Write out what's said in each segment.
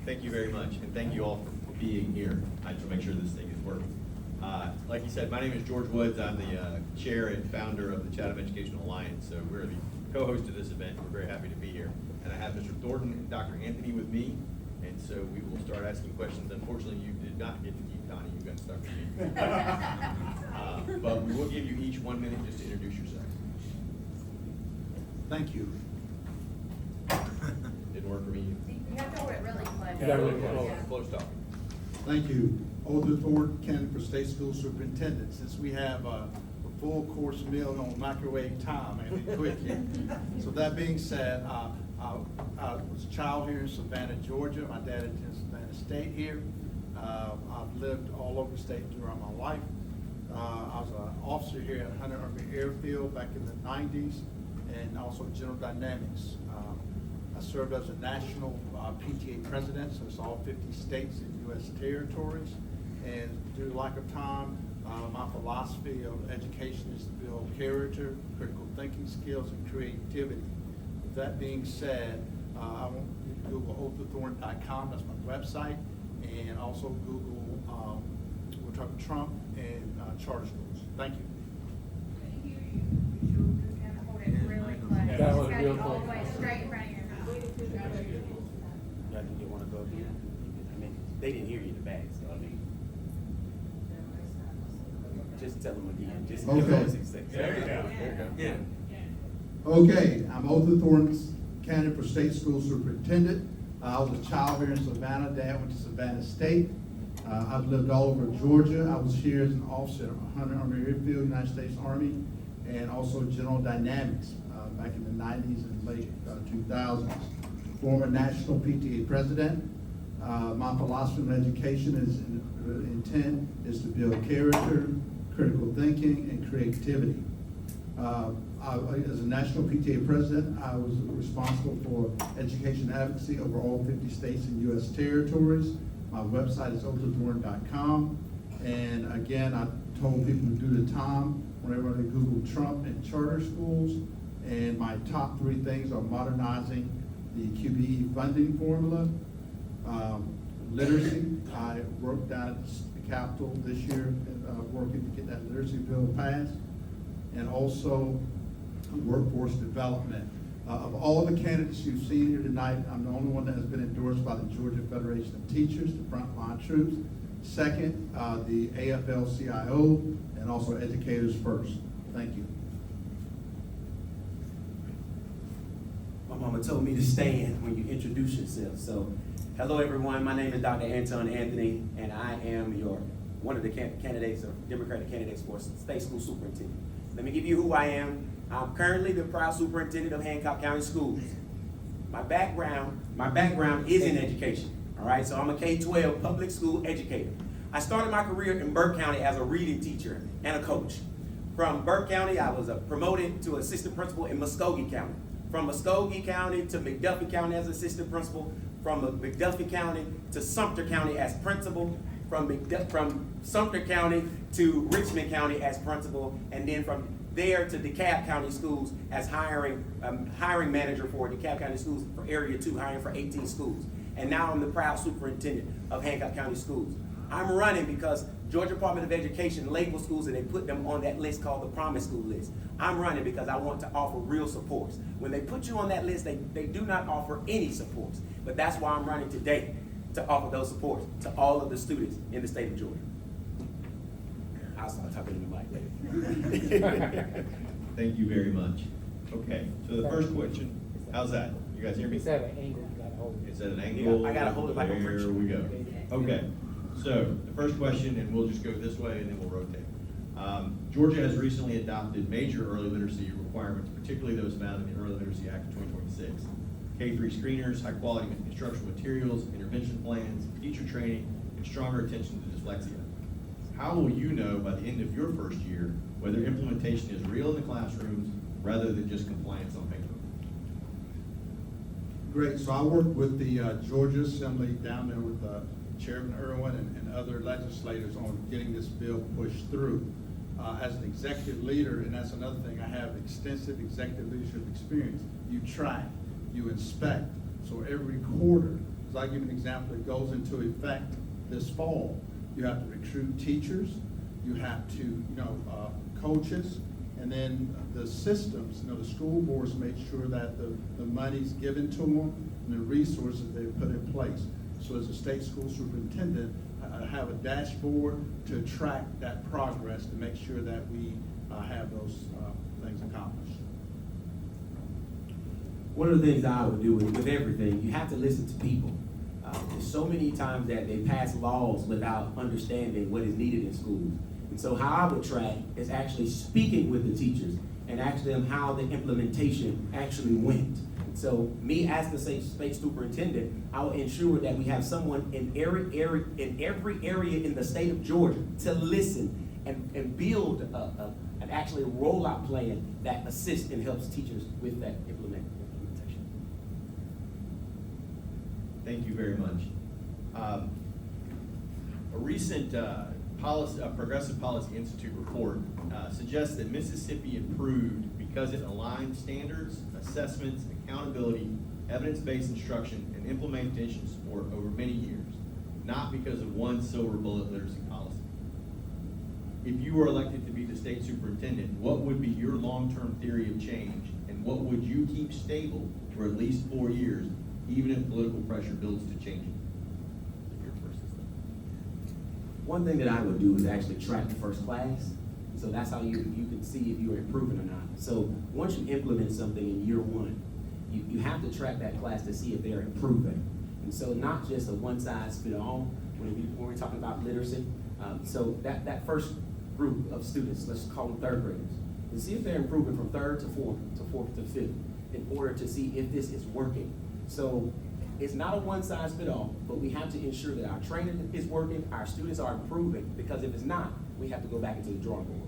Thank you very much, and thank you all for being here. I just want to make sure this thing is working. Like you said, my name is George Woods. I'm the chair and founder of the Chatham Educational Alliance, so we're the co-host of this event. We're very happy to be here. And I have Mr. Thornton and Dr. Anthony with me, and so we will start asking questions. Unfortunately, you did not get to keep Connie. You got stuck with me. But we will give you each 1 minute just to introduce yourself. Thank you. Didn't work for me. You have to hold it really close. Yeah, close talking. Thank you. Older Thornton, candidate for State School Superintendent. Since we have a full course meal on microwave time, and be quick here. So that being said, I was a child here in Savannah, Georgia. My dad attended Savannah State here. I've lived all over the state throughout my life. I was an officer here at Hunter Army Airfield back in the 90s, and also General Dynamics. I served as a national PTA president, so it's all 50 states and U.S. territories. And due to lack of time, my philosophy of education is to build character, critical thinking skills, and creativity. With that being said, I want you to Google oldthorn.com, that's my website, and also Google, we're talking Trump and charter schools. Thank you. Hold it really close. That was Got real it all the close. way straight in front of your mouth. Y'all didn't want to go again? I mean, they didn't hear you in the back, so I mean, just tell them again. Just Okay. give them 6 seconds. There you go. There you go. Yeah. Okay, I'm Older Thornton's candidate for State School Superintendent. I was a child here in Savannah. Dad went to Savannah State. I've lived all over Georgia. I was here as an officer at Hunter Army Airfield, United States Army, and also General Dynamics back in the 90s and late 2000s. Former national PTA president. My philosophy of education is intent is to build character, critical thinking, and creativity. As a national PTA president, I was responsible for education advocacy over all 50 states and U.S. territories. My website is olderthorn.com. And again, I told people to do the time whenever they Google Trump and charter schools. And my top 3 things are modernizing the QBE funding formula, literacy. I worked down at the Capitol this year, working to get that literacy bill passed, and also workforce development. Of all the candidates you've seen here tonight, I'm the only one that has been endorsed by the Georgia Federation of Teachers, the frontline troops. Second, the AFL-CIO, and also Educators First. Thank you. My mama told me to stand when you introduce yourself. So, hello everyone, my name is Dr. Anton Anthony, and I am one of the candidates, or Democratic candidates for State School Superintendent. Let me give you who I am. I'm currently the proud superintendent of Hancock County Schools. My background is in education, all right? So I'm a K-12 public school educator. I started my career in Burke County as a reading teacher and a coach. From Burke County, I was promoted to assistant principal in Muskogee County. From Muskogee County to McDuffie County as assistant principal. From McDuffie County to Sumter County as principal. From Sumter County to Richmond County as principal, and then from there to DeKalb County Schools as hiring manager for DeKalb County Schools for Area 2, hiring for 18 schools. And now I'm the proud superintendent of Hancock County Schools. I'm running because Georgia Department of Education labels schools and they put them on that list called the Promise School list. I'm running because I want to offer real supports. When they put you on that list, they do not offer any supports. But that's why I'm running today, to offer those supports to all of the students in the state of Georgia. I'll start talking in the mic later. Thank you very much. Okay, so the first question, how's that? You guys hear me? It's at an angle, you gotta hold it. Is that an angle? Yeah, I gotta hold it like a There preacher. we go. Okay, so the first question, and we'll just go this way and then we'll rotate. Georgia has recently adopted major early literacy requirements, particularly those found in the Early Literacy Act of 2026. K-3 screeners, high quality instructional materials, intervention plans, teacher training, and stronger attention to dyslexia. How will you know by the end of your first year whether implementation is real in the classrooms rather than just compliance on paper? Great. So I worked with the Georgia Assembly down there with Chairman Irwin and other legislators on getting this bill pushed through. As an executive leader, and that's another thing, I have extensive executive leadership experience. You track, you inspect. So every quarter, Because I give you an example that goes into effect this fall. You have to recruit teachers, you have to, coaches, and then the systems, the school boards make sure that the money's given to them and the resources they put in place. So as a state school superintendent, I have a dashboard to track that progress to make sure that we have those things accomplished. One of the things I would do with everything, you have to listen to people. There's so many times that they pass laws without understanding what is needed in schools. And so how I would track is actually speaking with the teachers and asking them how the implementation actually went. So me as the state superintendent, I will ensure that we have someone in every area in the state of Georgia to listen and build an actually rollout plan that assists and helps teachers with that implementation. Thank you very much. A recent Progressive Policy Institute report suggests that Mississippi improved because it aligned standards, assessments, accountability, evidence-based instruction, and implementation support over many years, not because of one silver bullet literacy policy. If you were elected to be the state superintendent, what would be your long-term theory of change, and what would you keep stable for at least 4 years, even if political pressure builds to change it? One thing that I would do is actually track the first class. So that's how you can see if you're improving or not. So once you implement something in year one, you have to track that class to see if they're improving. And so not just a one-size-fits-all when we're talking about literacy. So that first group of students, let's call them third graders, and see if they're improving from third to fourth to fifth in order to see if this is working. So it's not a one-size-fits-all, but we have to ensure that our training is working, our students are improving, because if it's not, we have to go back into the drawing board.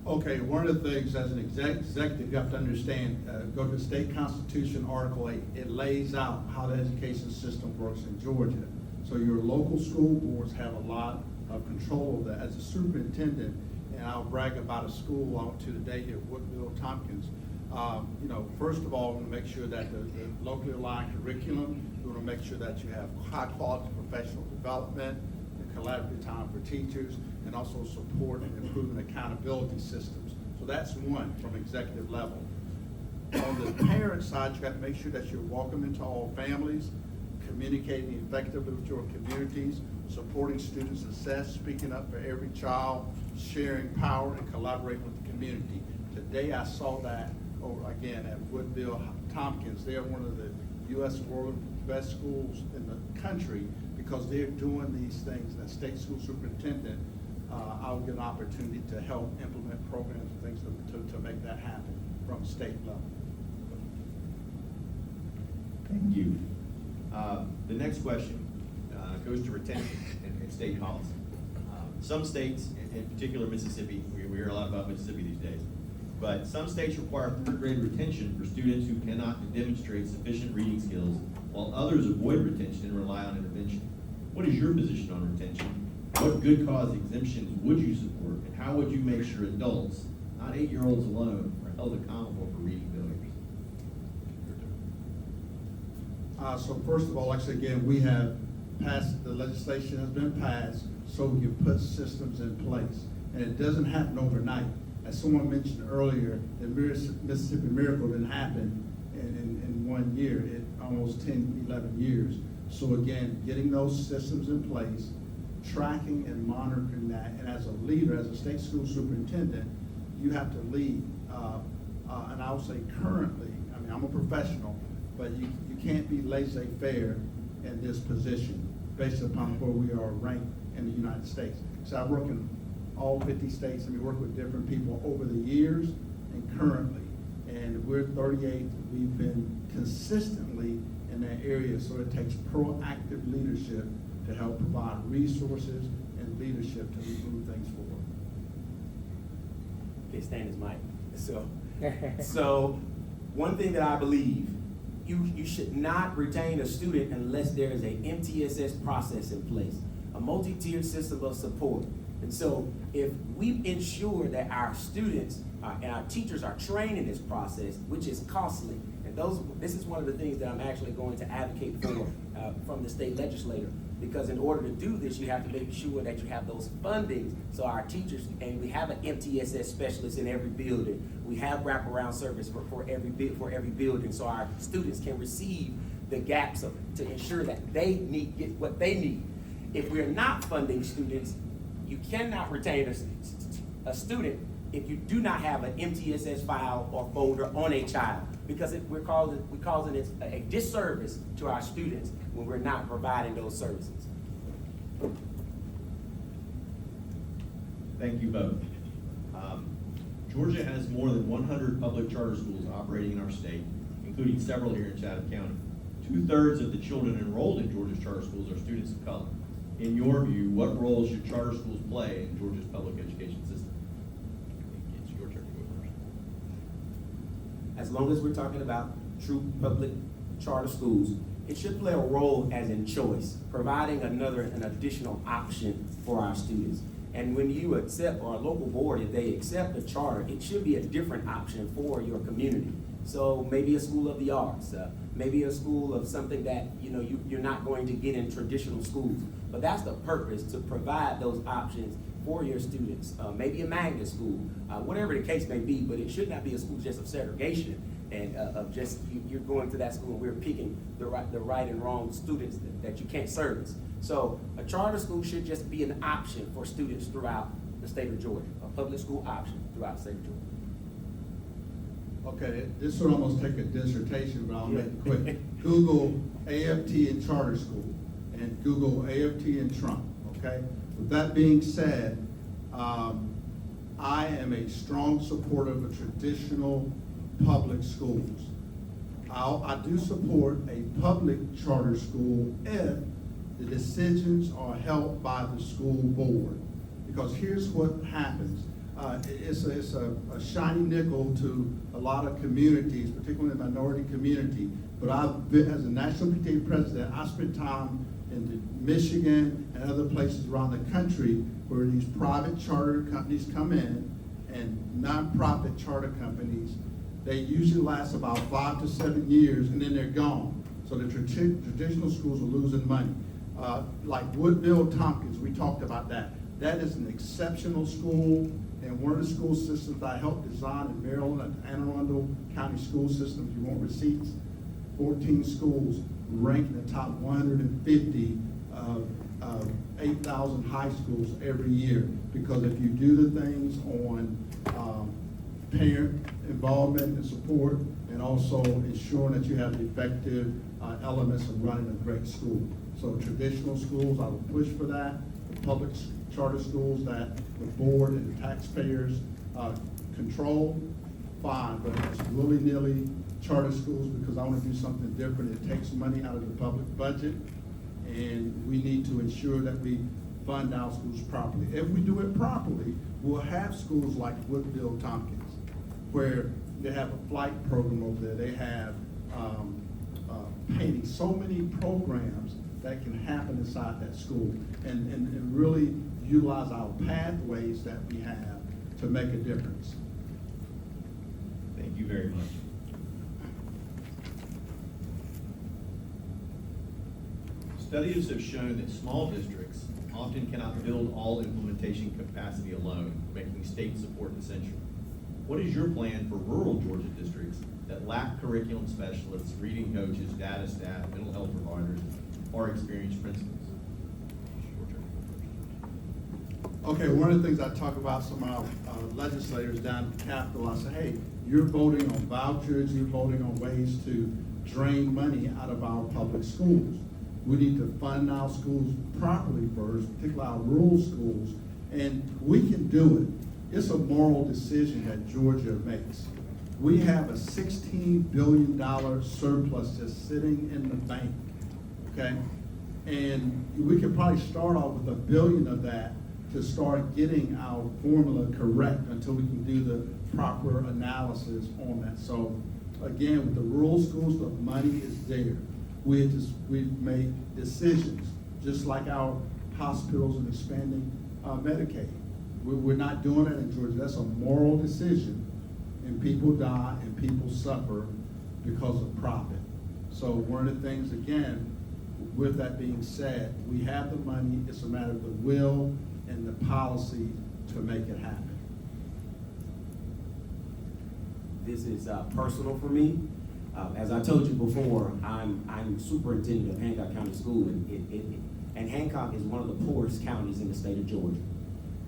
Okay, one of the things as an executive you have to understand, go to the state constitution, Article 8. It lays out how the education system works in Georgia. So your local school boards have a lot of control of that. As a superintendent, and I'll brag about a school I went to today here, Woodville Tompkins. First of all, we want to make sure that the locally aligned curriculum, we want to make sure that you have high quality professional development, and collaborative time for teachers, and also support and improving accountability systems. So that's one from executive level. On the parent side, you got to make sure that you're welcoming to all families, communicating effectively with your communities, supporting student success, speaking up for every child, sharing power, and collaborating with the community. Today I saw that again at Woodville Tompkins. They're one of the U.S. world best schools in the country because they're doing these things. As state school superintendent, I'll get an opportunity to help implement programs and things to make that happen from state level. Thank you. The next question goes to retention and state policy. Some states, in particular Mississippi, we hear a lot about Mississippi these days, but some states require third grade retention for students who cannot demonstrate sufficient reading skills, while others avoid retention and rely on intervention. What is your position on retention? What good cause exemptions would you support, and how would you make sure adults, not 8-year-olds alone, are held accountable for reading failures? So first of all, like I said again, we have passed, the legislation has been passed so we can put systems in place. And it doesn't happen overnight. As someone mentioned earlier, the Mississippi Miracle didn't happen in 1 year, it almost 10, 11 years. So again, getting those systems in place, tracking and monitoring that, and as a leader, as a state school superintendent, you have to lead. And I would say currently, I mean, I'm a professional, but you can't be laissez-faire in this position based upon where we are ranked in the United States. So I work in all 50 states, and we work with different people over the years and currently. And we're 38, we've been consistently in that area, so it takes proactive leadership to help provide resources and leadership to move things forward. Okay, stand his mic. So one thing that I believe, you should not retain a student unless there is a MTSS process in place, a multi-tiered system of support. And so if we ensure that our students and our teachers are trained in this process, which is costly, And this is one of the things that I'm actually going to advocate for from the state legislator. Because in order to do this, you have to make sure that you have those fundings. So our teachers, and we have an MTSS specialist in every building. We have wraparound service for every building, so our students can receive the gaps to ensure that they get what they need. If we're not funding students, you cannot retain a student if you do not have an MTSS file or folder on a child, because we're causing it a disservice to our students when we're not providing those services. Thank you both. Georgia has more than 100 public charter schools operating in our state, including several here in Chatham County. 2/3 of the children enrolled in Georgia's charter schools are students of color. In your view, what role should charter schools play in Georgia's public education system? It's your turn to go first. As long as we're talking about true public charter schools, it should play a role as in choice, providing an additional option for our students. And when you accept, or a local board, if they accept a charter, it should be a different option for your community. So maybe a school of the arts, maybe a school of something that you're not going to get in traditional schools. But that's the purpose, to provide those options for your students. Maybe a magnet school, whatever the case may be, but it should not be a school just of segregation and of just you're going to that school and we're picking the right and wrong students that you can't service. So a charter school should just be an option for students throughout the state of Georgia, a public school option throughout the state of Georgia. Okay, this would almost take a dissertation, but I'll make it quick. Google AFT in charter school and Google AFT in Trump, okay? With that being said, I am a strong supporter of a traditional public schools. I do support a public charter school if the decisions are held by the school board. Because here's what happens. It's a shiny nickel to a lot of communities, particularly the minority community. But as a national PTA president, I spent time in Michigan and other places around the country where these private charter companies come in, and nonprofit charter companies, they usually last about 5 to 7 years and then they're gone. So the traditional schools are losing money. Like Woodville Tompkins, we talked about that. That is an exceptional school, and one of the school systems I helped design in Maryland at Anne Arundel County School System. If you want receipts, 14 schools ranked in the top 150 of 8,000 high schools every year. Because if you do the things on parent involvement and support, and also ensuring that you have the effective elements of running a great school. So traditional schools, I would push for that. The public charter schools that the board and the taxpayers control, fine, but it's willy-nilly charter schools because I want to do something different. It takes money out of the public budget, and we need to ensure that we fund our schools properly. If we do it properly, we'll have schools like Woodville Tompkins, where they have a flight program over there. They have painting, so many programs that can happen inside that school, and really utilize our pathways that we have to make a difference. Thank you very much. Studies have shown that small districts often cannot build all implementation capacity alone, making state support essential. What is your plan for rural Georgia districts that lack curriculum specialists, reading coaches, data staff, mental health providers, or experienced principals? Okay, one of the things I talk about some of our legislators down at the Capitol, I say, hey, you're voting on vouchers, you're voting on ways to drain money out of our public schools. We need to fund our schools properly first, particularly our rural schools, and we can do it. It's a moral decision that Georgia makes. We have a $16 billion surplus just sitting in the bank, okay? And we could probably start off with $1 billion of that to start getting our formula correct until we can do the proper analysis on that. So again, with the rural schools, the money is there. We've made decisions, just like our hospitals and expanding Medicaid. We're not doing it in Georgia. That's a moral decision, and people die and people suffer because of profit. So one of the things, again, with that being said, we have the money, it's a matter of the will and the policy to make it happen. This is personal for me. As I told you before, I'm superintendent of Hancock County School, and Hancock is one of the poorest counties in the state of Georgia.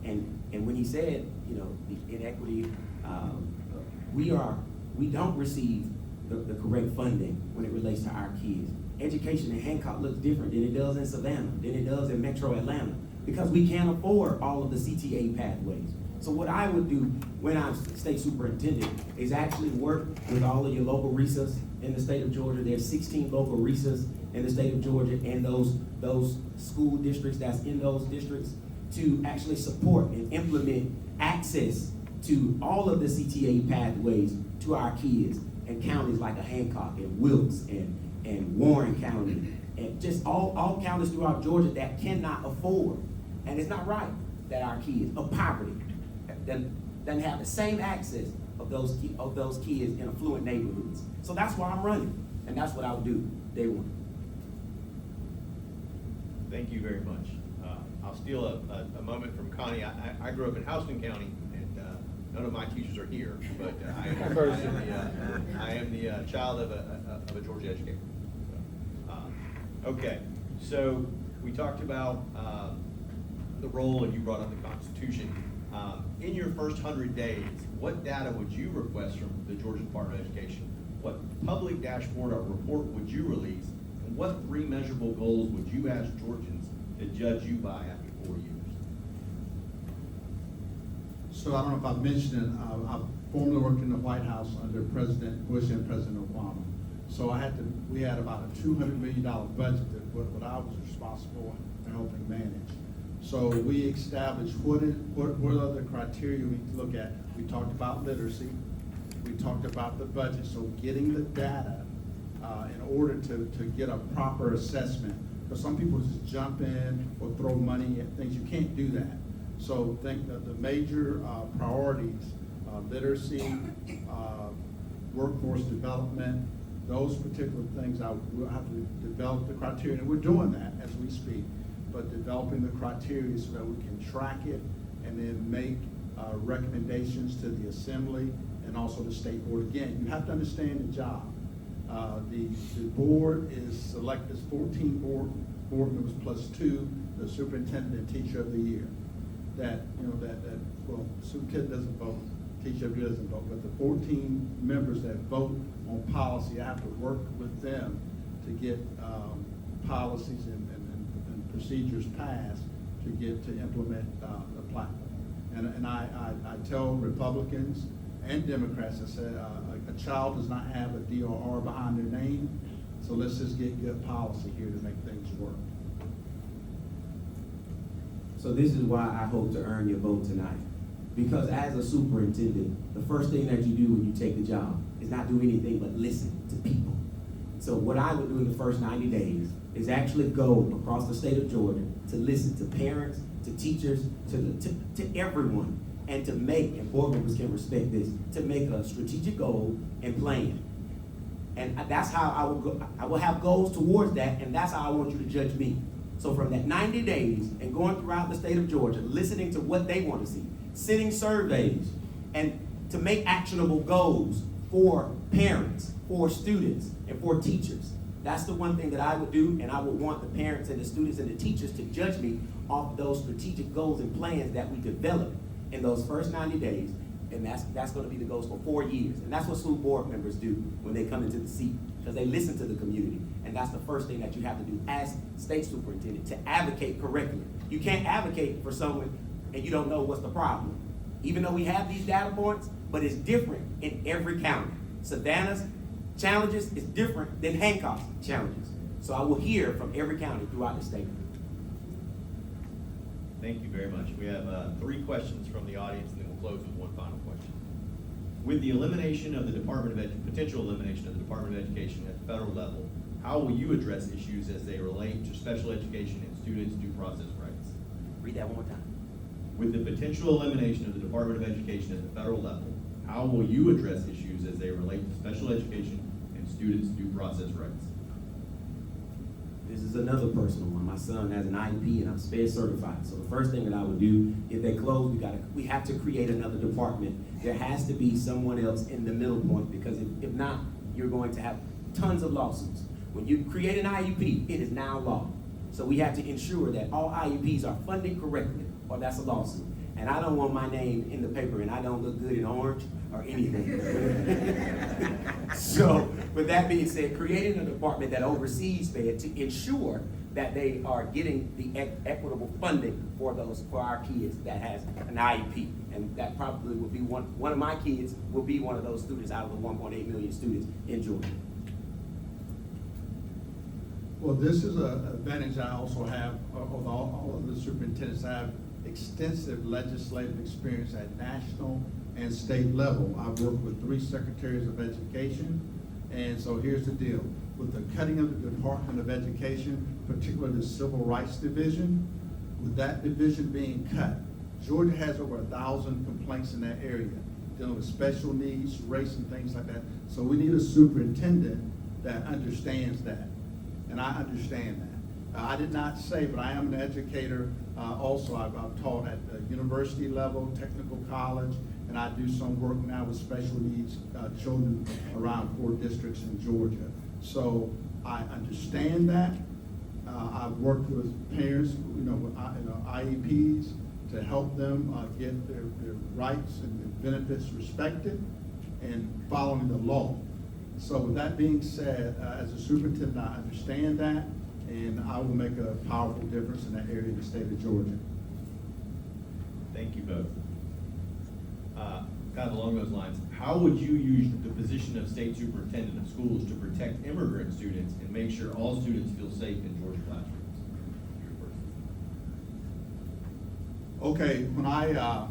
And when he said, you know, the inequity, we don't receive the correct funding when it relates to our kids. Education in Hancock looks different than it does in Savannah, than it does in Metro Atlanta, because we can't afford all of the CTA pathways. So what I would do when I'm state superintendent is actually work with all of your local RESAs in the state of Georgia. There's 16 local RESAs in the state of Georgia, and those school districts that's in those districts to actually support and implement access to all of the CTA pathways to our kids in counties like Hancock and Wilkes and Warren County, and just all counties throughout Georgia that cannot afford. And it's not right that our kids of poverty doesn't have the same access of those kids in affluent neighborhoods. So that's why I'm running, and that's what I'll do day one. Thank you very much. I'll steal a moment from Connie. I grew up in Houston County, and none of my teachers are here, but I am the child of a Georgia educator. Okay, so we talked about the role, and you brought up the Constitution. In your first 100 days, what data would you request from the Georgia Department of Education? What public dashboard or report would you release? And what 3 measurable goals would you ask Georgians to judge you by after 4 years? So I don't know if I've mentioned it, I formerly worked in the White House under President Bush and President Obama. So we had about a $200 million budget that what I was responsible for helping manage. So we established what are the criteria we need to look at. We talked about literacy. We talked about the budget. So getting the data in order to get a proper assessment. Because some people just jump in or throw money at things. You can't do that. So think that the major priorities, literacy, workforce development, those particular things, we'll have to develop the criteria. And we're doing that as we speak. But developing the criteria so that we can track it and then make recommendations to the assembly and also the state board. Again, you have to understand the job. The board is selected as 14 board members plus 2, the superintendent and teacher of the year. Well, superintendent doesn't vote, teacher of the year doesn't vote, but the 14 members that vote on policy, I have to work with them to get policies and procedures passed to implement the platform. And I tell Republicans and Democrats, I said, a child does not have a DRR behind their name, so let's just get good policy here to make things work. So this is why I hope to earn your vote tonight. Because as a superintendent, the first thing that you do when you take the job is not do anything but listen to people. So what I would do in the first 90 days is actually go across the state of Georgia to listen to parents, to teachers, to everyone, and to make, and board members can respect this, to make a strategic goal and plan. And that's how I will go. I will have goals towards that, and that's how I want you to judge me. So from that 90 days and going throughout the state of Georgia, listening to what they want to see, sending surveys, and to make actionable goals for parents, for students, and for teachers. That's the one thing that I would do, and I would want the parents and the students and the teachers to judge me off of those strategic goals and plans that we develop in those first 90 days, and that's going to be the goals for 4 years. And that's what school board members do when they come into the seat, because they listen to the community, and that's the first thing that you have to do as state superintendent, to advocate correctly. You can't advocate for someone and you don't know what's the problem. Even though we have these data points, but it's different in every county. Savannah's challenges is different than Hancock's challenges. So I will hear from every county throughout the state. Thank you very much. We have 3 questions from the audience, and then we'll close with one final question. With the elimination of the potential elimination of the Department of Education at the federal level, how will you address issues as they relate to special education and students' due process rights? Read that one more time. With the potential elimination of the Department of Education at the federal level, how will you address issues as they relate to special education and students' due process rights? This is another personal one. My son has an IEP and I'm SPED certified. So the first thing that I would do, if they close, we have to create another department. There has to be someone else in the middle point, because if not, you're going to have tons of lawsuits. When you create an IEP, it is now law. So we have to ensure that all IEPs are funded correctly, or that's a lawsuit. And I don't want my name in the paper and I don't look good in orange or anything. So, with that being said, creating a department that oversees SPED to ensure that they are getting the equitable funding for our kids that has an IEP. And that probably will be one of my kids will be one of those students out of the 1.8 million students in Georgia. Well, this is an advantage I also have of all of the superintendents. I have extensive legislative experience at national and state level. I've worked with 3 secretaries of education, and so here's the deal. With the cutting of the Department of Education, particularly the Civil Rights Division, with that division being cut, Georgia has over 1,000 complaints in that area, dealing with special needs, race, and things like that. So we need a superintendent that understands that, and I understand that. I did not say, but I am an educator. Also, I've taught at the university level, technical college, and I do some work now with special needs children around 4 districts in Georgia. So I understand that. I've worked with parents, with IEPs to help them get their rights and benefits respected and following the law. So with that being said, as a superintendent, I understand that, and I will make a powerful difference in that area of the state of Georgia. Thank you both. Kind of along those lines, how would you use the position of state superintendent of schools to protect immigrant students and make sure all students feel safe in Georgia classrooms? Okay, when I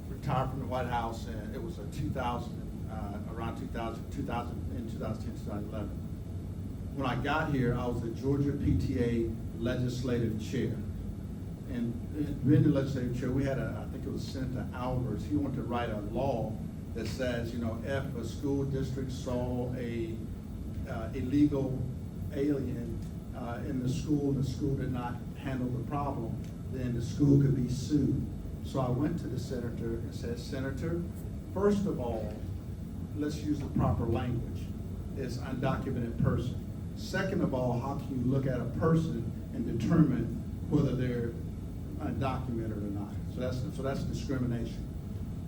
retired from the White House, and it was around 2010, 2011. When I got here, I was the Georgia PTA legislative chair. And during the legislative chair, we had I think it was Senator Albers. He wanted to write a law that says, if a school district saw a illegal alien in the school did not handle the problem, then the school could be sued. So I went to the senator and said, Senator, first of all, let's use the proper language. It's undocumented person. Second of all, how can you look at a person and determine whether they're undocumented or not? So that's discrimination.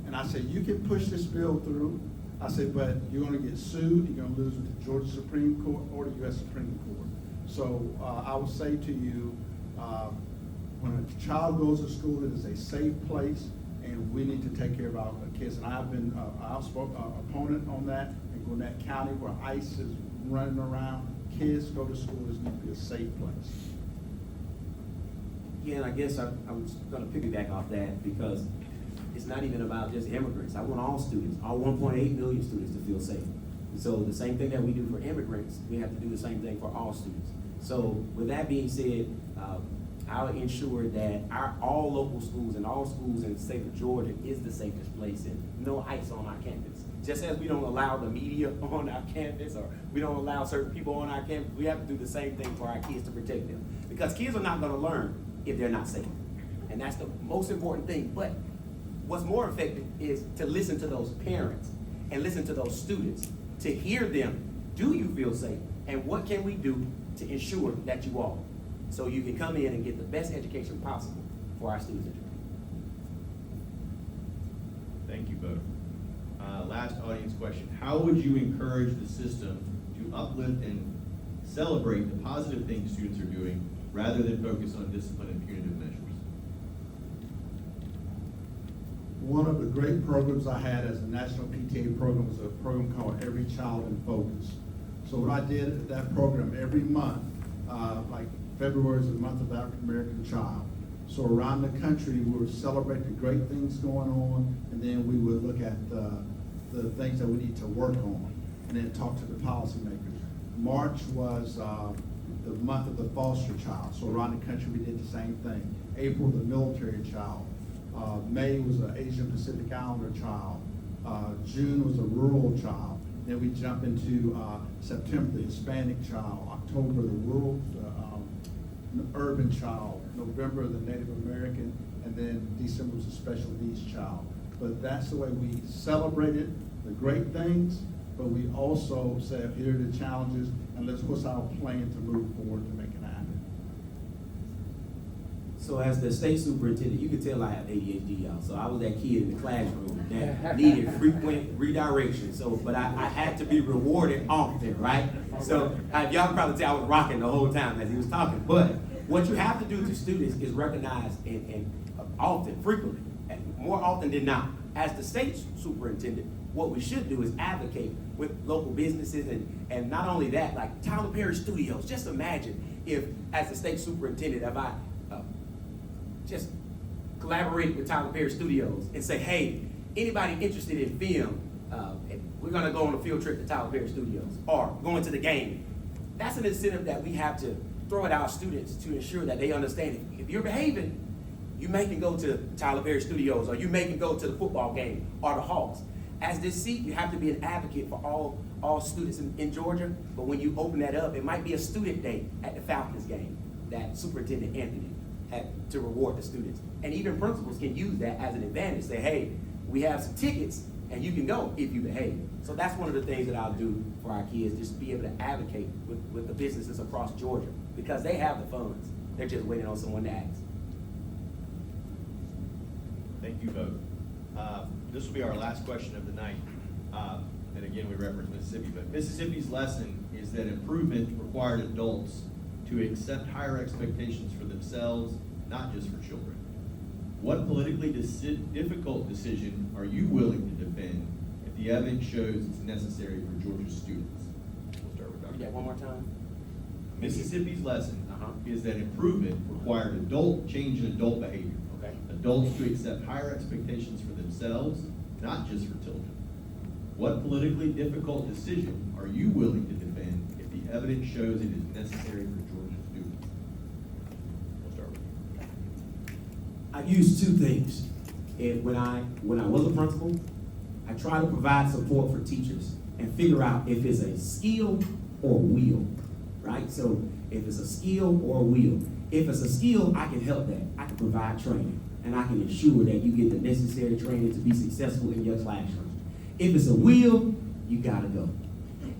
And I said, you can push this bill through. I said, but you're going to get sued. You're going to lose with the Georgia Supreme Court or the U.S. Supreme Court. So I will say to you, when a child goes to school, it is a safe place, and we need to take care of our kids. And I've been an outspoken opponent on that in Gwinnett County, where ICE is running around. Kids go to school. This needs to be a safe place. Yeah, and I guess I'm going to piggyback off that, because it's not even about just immigrants. I want all students, all 1.8 million students, to feel safe. So the same thing that we do for immigrants, we have to do the same thing for all students. So with that being said, I'll ensure that all local schools and all schools in the state of Georgia is the safest place, and no ICE on our campus. Just as we don't allow the media on our campus, or we don't allow certain people on our campus, we have to do the same thing for our kids to protect them. Because kids are not going to learn if they're not safe. And that's the most important thing. But what's more effective is to listen to those parents and listen to those students, to hear them. Do you feel safe? And what can we do to ensure that you are? So you can come in and get the best education possible for our students. Thank you both. Last audience question. How would you encourage the system to uplift and celebrate the positive things students are doing rather than focus on discipline and punitive measures? One of the great programs I had as a national PTA program was a program called Every Child in Focus. So what I did at that program every month, like February is the month of the African American child. So around the country, we would celebrate the great things going on, and then we would look at the things that we need to work on, and then talk to the policymakers. March was the month of the foster child. So around the country, we did the same thing. April, the military child. May was an Asian Pacific Islander child. June was a rural child. Then we jump into September, the Hispanic child, October, the rural, urban child, November, the Native American, and then December was the special needs child. But that's the way we celebrated the great things, but we also said, here are the challenges, and what's our plan to move forward to make it happen. So as the state superintendent, you can tell I have ADHD, y'all. So I was that kid in the classroom that needed frequent redirection. So, but I had to be rewarded often, right? So y'all can probably tell I was rocking the whole time as he was talking. But what you have to do to students is recognize and often, frequently, and more often than not, as the state superintendent, what we should do is advocate with local businesses and not only that, like Tyler Perry Studios. Just imagine if, as the state superintendent, if I just collaborate with Tyler Perry Studios and say, hey, anybody interested in film, we're gonna go on a field trip to Tyler Perry Studios or going to the game. That's an incentive that we have to throw at our students to ensure that they understand if you're behaving, you may can go to Tyler Perry Studios or you may can go to the football game or the Hawks. As this seat, you have to be an advocate for all students in Georgia, but when you open that up, it might be a student day at the Falcons game that Superintendent Anthony had to reward the students. And even principals can use that as an advantage, say, hey, we have some tickets and you can go if you behave. So that's one of the things that I'll do for our kids, just be able to advocate with the businesses across Georgia because they have the funds. They're just waiting on someone to ask. Thank you both. This will be our last question of the night. And again, we reference Mississippi, but Mississippi's lesson is that improvement required adults to accept higher expectations for themselves, not just for children. What politically difficult decision are you willing to defend if the evidence shows it's necessary for Georgia's students? We'll start with Dr. Yeah, one more time. Mississippi's lesson is that improvement required change in adult behavior. Okay. Adults to accept higher expectations for themselves, not just for children. What politically difficult decision are you willing to defend if the evidence shows it is necessary for Georgia's students? We'll start with you. I've used two things. And when I was a principal, I try to provide support for teachers and figure out if it's a skill or a will, right? So if it's a skill or a will. If it's a skill, I can help that. I can provide training and I can ensure that you get the necessary training to be successful in your classroom. If it's a will, you gotta go.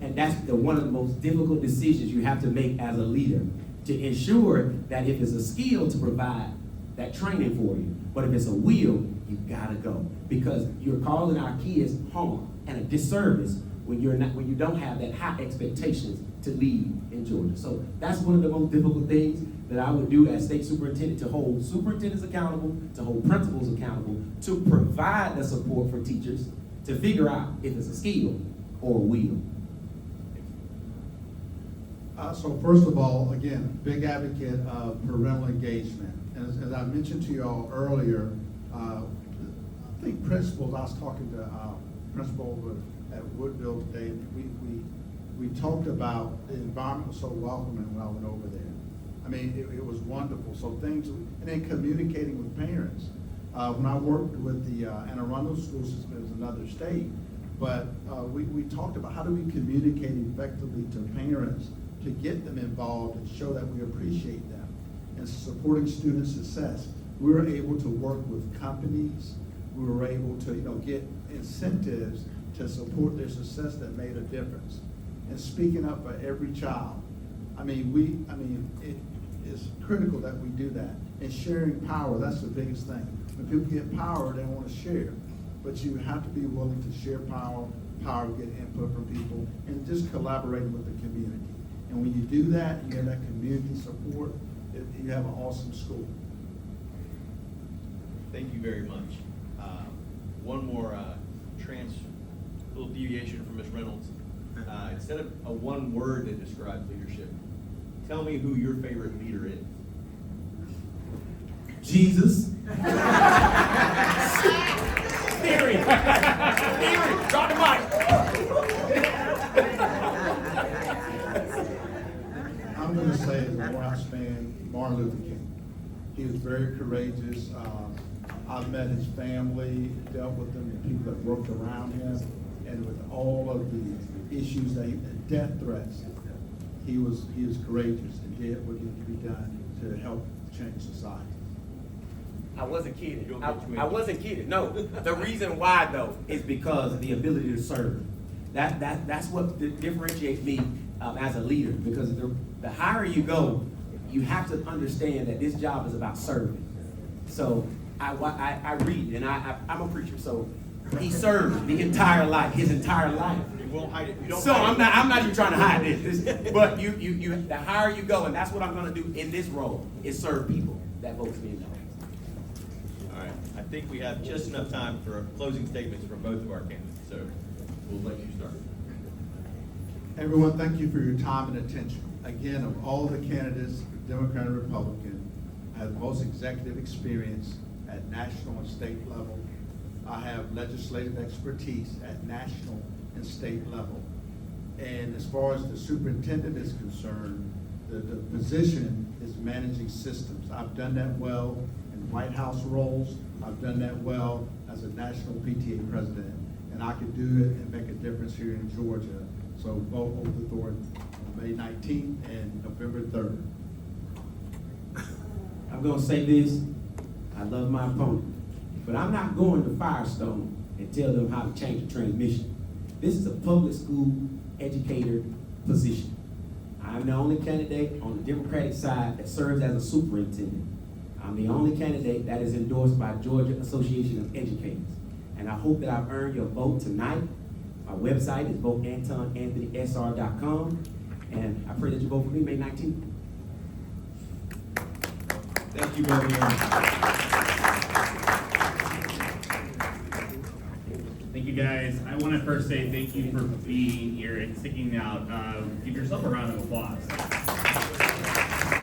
And that's one of the most difficult decisions you have to make as a leader, to ensure that if it's a skill to provide that training for you, but if it's a will, you gotta go. Because you're causing our kids harm and a disservice when you don't have that high expectations to lead in Georgia. So that's one of the most difficult things that I would do as state superintendent, to hold superintendents accountable, to hold principals accountable, to provide the support for teachers, to figure out if it's a skill or a will. So first of all, again, big advocate of parental engagement. As I mentioned to you all earlier, I think principals, I was talking to principal over at Woodville today, we talked about the environment was so welcoming when I went over there. I mean, it was wonderful. So things, and then communicating with parents. When I worked with the Anne Arundel school system, it was another state, but we talked about how do we communicate effectively to parents to get them involved and show that we appreciate them and supporting student success. We were able to work with companies. We were able to get incentives to support their success that made a difference. And speaking up for every child. It is critical that we do that. And sharing power, that's the biggest thing. When people get power, they want to share. But you have to be willing to share power, get input from people, and just collaborating with the community. And when you do that, you have that community support, you have an awesome school. Thank you very much. One more little deviation from Ms. Reynolds. Instead of a one word that describes leadership, tell me who your favorite leader is. Jesus. Period. Drop the mic. I'm going to say the more I spend, Martin Luther King. He was very courageous. I've met his family, dealt with them, the people that worked around him, and with all of the issues that, death threats, he was courageous and did what needed to be done to help change society. I wasn't kidding. You'll get you in. I wasn't kidding. No, the reason why though is because of the ability to serve. That's what differentiates me as a leader. Because the higher you go, you have to understand that this job is about serving. So I read, and I'm a preacher. So he served his entire life. You won't hide it. You don't So hide I'm not even trying to hide this. But you the higher you go, and that's what I'm going to do in this role is serve people that votes me in. All right, I think we have just enough time for closing statements from both of our candidates, so we'll let you start. Everyone, thank you for your time and attention. Again, of all the candidates, Democrat and Republican, I have the most executive experience at national and state level. I have legislative expertise at national and state level. And as far as the superintendent is concerned, the position is managing systems. I've done that well in White House roles. I've done that well as a national PTA president. And I could do it and make a difference here in Georgia. So vote Oath of Authority on May 19th and November 3rd. I'm going to say this. I love my opponent. But I'm not going to Firestone and tell them how to change the transmission. This is a public school educator position. I'm the only candidate on the Democratic side that serves as a superintendent. I'm the only candidate that is endorsed by Georgia Association of Educators. And I hope that I've earned your vote tonight. My website is voteantonanthonysr.com. And I pray that you vote for me May 19th. Thank you, both of you. Thank you, guys. I want to first say thank you for being here and sticking out. Give yourself a round of applause.